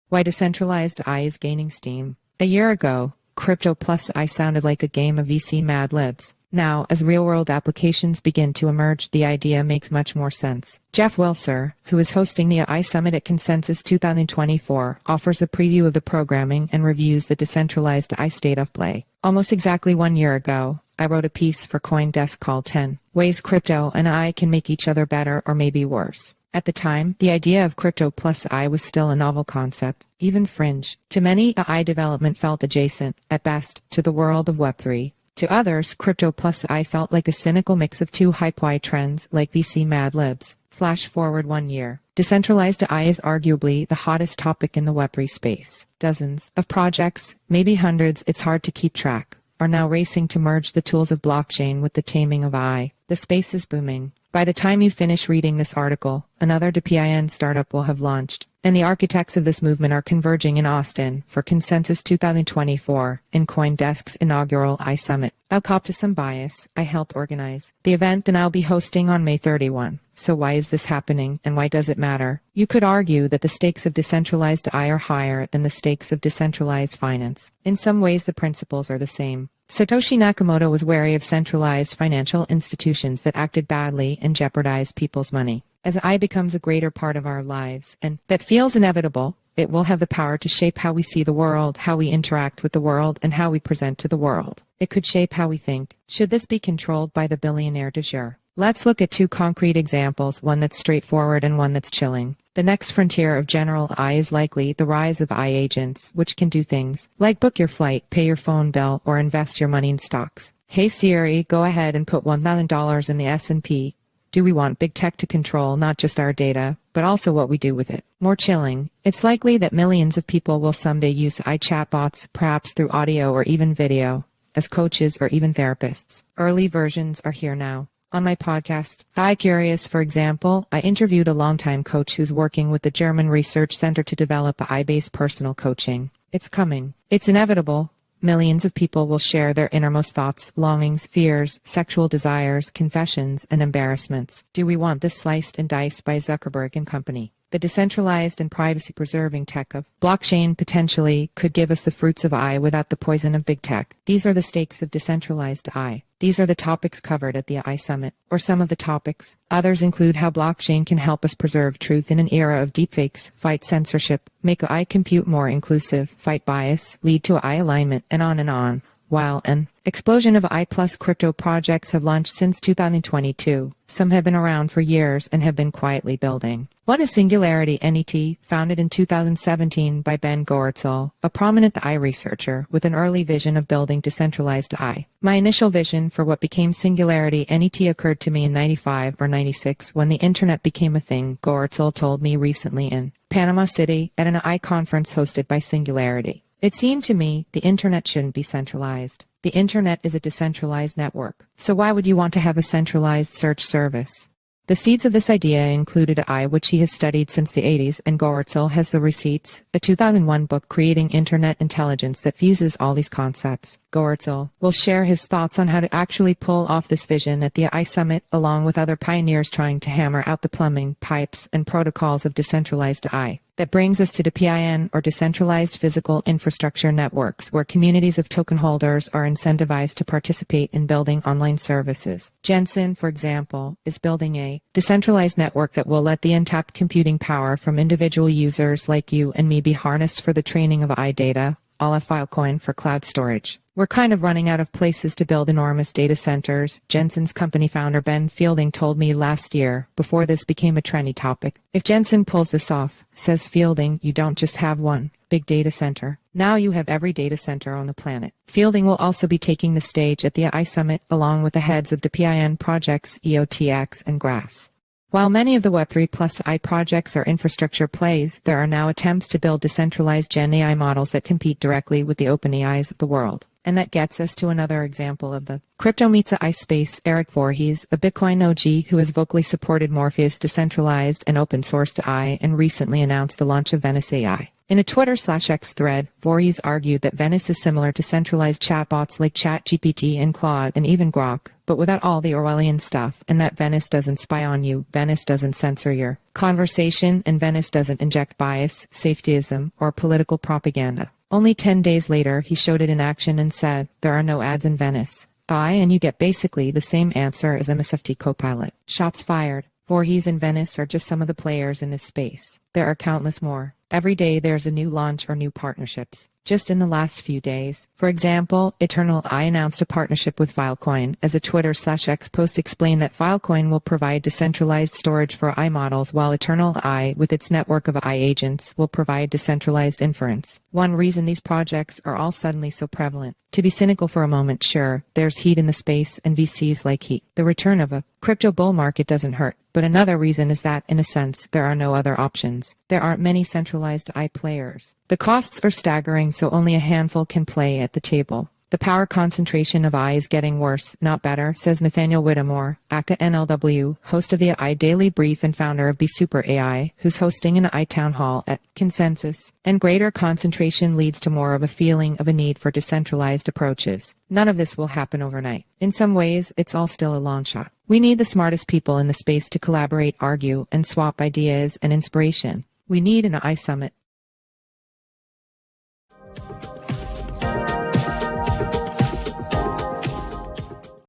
Why decentralized AI is gaining steam. A year ago, Crypto+AI sounded like a game of VC Mad Libs. Now, as real-world applications begin to emerge, the idea makes much more sense. Jeff Wilser, who is hosting the AI Summit at Consensus 2024, offers a preview of the programming and reviews the decentralized AI state of play. Almost exactly 1 year ago, I wrote a piece for CoinDesk called 10 Ways Crypto and AI Can Make Each Other Better or Maybe Worse. At the time, the idea of Crypto+AI was still a novel concept, even fringe. To many, AI development felt adjacent, at best, to the world of Web3. To others, Crypto+AI felt like a cynical mix of two hype trends like VC Mad Libs. Flash forward 1 year. Decentralized AI is arguably the hottest topic in the Web3 space. Dozens of projects, maybe hundreds, it's hard to keep track, are now racing to merge the tools of blockchain with the taming of AI. The space is booming. By the time you finish reading this article, another DePIN startup will have launched, and the architects of this movement are converging in Austin for Consensus 2024 in CoinDesk's inaugural AI Summit. I'll cop to some bias. I helped organize the event and I'll be hosting on May 31. So why is this happening and why does it matter? You could argue that the stakes of decentralized AI are higher than the stakes of decentralized finance. In some ways the principles are the same. Satoshi Nakamoto was wary of centralized financial institutions that acted badly and jeopardized people's money. As AI becomes a greater part of our lives, and that feels inevitable, it will have the power to shape how we see the world, how we interact with the world, and how we present to the world. It could shape how we think. Should this be controlled by the billionaire du jour? Let's look at two concrete examples, one that's straightforward and one that's chilling. The next frontier of general AI is likely the rise of AI agents, which can do things like book your flight, pay your phone bill, or invest your money in stocks. Hey Siri, go ahead and put $1,000 in the S&P. Do we want big tech to control not just our data, but also what we do with it? More chilling, it's likely that millions of people will someday use AI chatbots, perhaps through audio or even video, as coaches or even therapists. Early versions are here now. On my podcast, AI Curious, for example, I interviewed a longtime coach who's working with the German Research Center to develop AI-based personal coaching. It's coming. It's inevitable. Millions of people will share their innermost thoughts, longings, fears, sexual desires, confessions, and embarrassments. Do we want this sliced and diced by Zuckerberg and company? The decentralized and privacy-preserving tech of blockchain potentially could give us the fruits of AI without the poison of big tech. These are the stakes of decentralized AI. These are the topics covered at the AI Summit, or some of the topics. Others include how blockchain can help us preserve truth in an era of deepfakes, fight censorship, make AI compute more inclusive, fight bias, lead to AI alignment, and on and on. While an explosion of AI plus crypto projects have launched since 2022, some have been around for years and have been quietly building. One is Singularity NET, founded in 2017 by Ben Goertzel, a prominent AI researcher with an early vision of building decentralized AI. My initial vision for what became Singularity NET occurred to me in 95 or 96 when the internet became a thing, Goertzel told me recently in Panama City at an AI conference hosted by Singularity. It seemed to me the internet shouldn't be centralized. The internet is a decentralized network. So why would you want to have a centralized search service? The seeds of this idea included AI, which he has studied since the 80s, and Goertzel has the receipts, a 2001 book creating internet intelligence that fuses all these concepts. Goertzel will share his thoughts on how to actually pull off this vision at the AI Summit, along with other pioneers trying to hammer out the plumbing, pipes, and protocols of decentralized AI. That brings us to DePIN, or Decentralized Physical Infrastructure Networks, where communities of token holders are incentivized to participate in building online services. Jensen, for example, is building a decentralized network that will let the untapped computing power from individual users like you and me be harnessed for the training of AI data, a la Filecoin for cloud storage. We're kind of running out of places to build enormous data centers, Jensen's company founder Ben Fielding told me last year, before this became a trendy topic. If Jensen pulls this off, says Fielding, you don't just have one big data center. Now you have every data center on the planet. Fielding will also be taking the stage at the AI Summit, along with the heads of DePIN projects EOTX and Grass. While many of the Web3 plus AI projects are infrastructure plays, there are now attempts to build decentralized Gen AI models that compete directly with the OpenAIs of the world. And that gets us to another example of the crypto meets AI space. Eric Voorhees, a Bitcoin OG who has vocally supported Morpheus decentralized and open sourced AI and recently announced the launch of Venice AI. In a Twitter/X thread, Voorhees argued that Venice is similar to centralized chatbots like ChatGPT and Claude and even Grok, but without all the Orwellian stuff, and that Venice doesn't spy on you, Venice doesn't censor your conversation, and Venice doesn't inject bias, safetyism, or political propaganda. Only 10 days later, he showed it in action and said, there are no ads in Venice. And you get basically the same answer as MSFT Copilot. Shots fired. Voorhees and Venice are just some of the players in this space. There are countless more. Every day there's a new launch or new partnerships. Just in the last few days. For example, Eternal AI announced a partnership with Filecoin, as a Twitter/X post explained that Filecoin will provide decentralized storage for AI models, while Eternal AI, with its network of AI agents, will provide decentralized inference. One reason these projects are all suddenly so prevalent. To be cynical for a moment, sure, there's heat in the space and VCs like heat. The return of a crypto bull market doesn't hurt. But another reason is that, in a sense, there are no other options. There aren't many centralized AI players. The costs are staggering, so only a handful can play at the table. The power concentration of AI is getting worse, not better, says Nathaniel Whittemore, aka NLW, host of the AI Daily Brief and founder of Super.AI, who's hosting an AI town hall at Consensus. And greater concentration leads to more of a feeling of a need for decentralized approaches. None of this will happen overnight. In some ways, it's all still a long shot. We need the smartest people in the space to collaborate, argue, and swap ideas and inspiration. We need an AI summit,